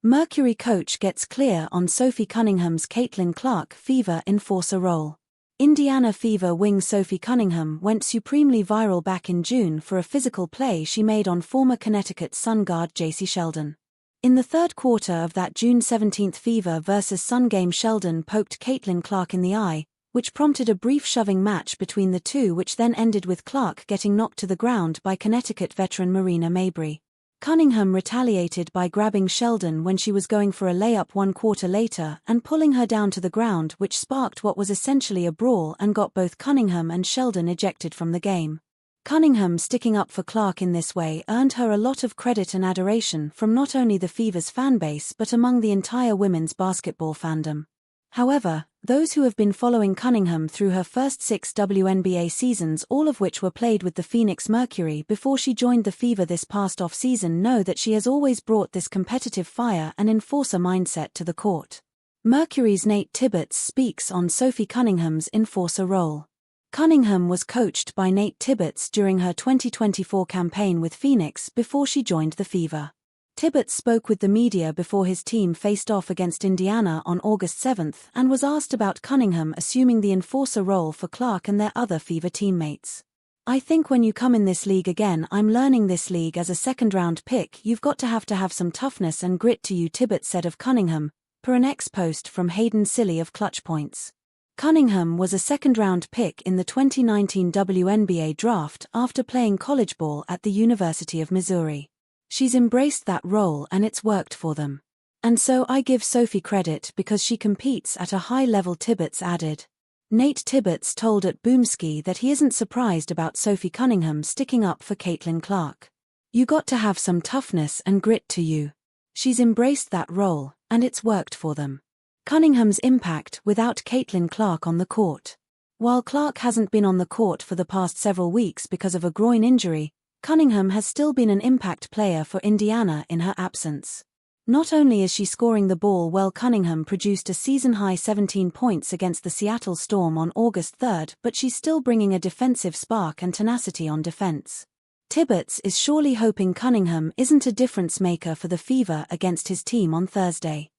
Mercury coach gets clear on Sophie Cunningham's Caitlin Clark Fever enforcer role. Indiana Fever wing Sophie Cunningham went supremely viral back in June for a physical play she made on former Connecticut Sun guard J.C. Sheldon. In the third quarter of that June 17 Fever vs. Sun game, Sheldon poked Caitlin Clark in the eye, which prompted a brief shoving match between the two, which then ended with Clark getting knocked to the ground by Connecticut veteran Marina Mabrey. Cunningham retaliated by grabbing Sheldon when she was going for a layup 1 quarter later and pulling her down to the ground, which sparked what was essentially a brawl and got both Cunningham and Sheldon ejected from the game. Cunningham sticking up for Clark in this way earned her a lot of credit and adoration from not only the Fever's fanbase but among the entire women's basketball fandom. However, those who have been following Cunningham through her first 6 WNBA seasons, all of which were played with the Phoenix Mercury before she joined the Fever this past off-season, know that she has always brought this competitive fire and enforcer mindset to the court. Mercury's Nate Tibbetts speaks on Sophie Cunningham's enforcer role. Cunningham was coached by Nate Tibbetts during her 2024 campaign with Phoenix before she joined the Fever. Tibbetts spoke with the media before his team faced off against Indiana on August 7 and was asked about Cunningham assuming the enforcer role for Clark and their other Fever teammates. "I think when you come in this league again, I'm learning this league as a second-round pick, you've got to have some toughness and grit to you," Tibbetts said of Cunningham, per an ex-post from Hayden Silly of Clutch Points. Cunningham was a second-round pick in the 2019 WNBA draft after playing college ball at the University of Missouri. "She's embraced that role and it's worked for them. And so I give Sophie credit because she competes at a high level," Tibbetts added. Nate Tibbetts told at Boomski that he isn't surprised about Sophie Cunningham sticking up for Caitlin Clark. "You got to have some toughness and grit to you. She's embraced that role, and it's worked for them." Cunningham's impact without Caitlin Clark on the court. While Clark hasn't been on the court for the past several weeks because of a groin injury, Cunningham has still been an impact player for Indiana in her absence. Not only is she scoring the ball well, Cunningham produced a season-high 17 points against the Seattle Storm on August 3, but she's still bringing a defensive spark and tenacity on defense. Tibbetts is surely hoping Cunningham isn't a difference maker for the Fever against his team on Thursday.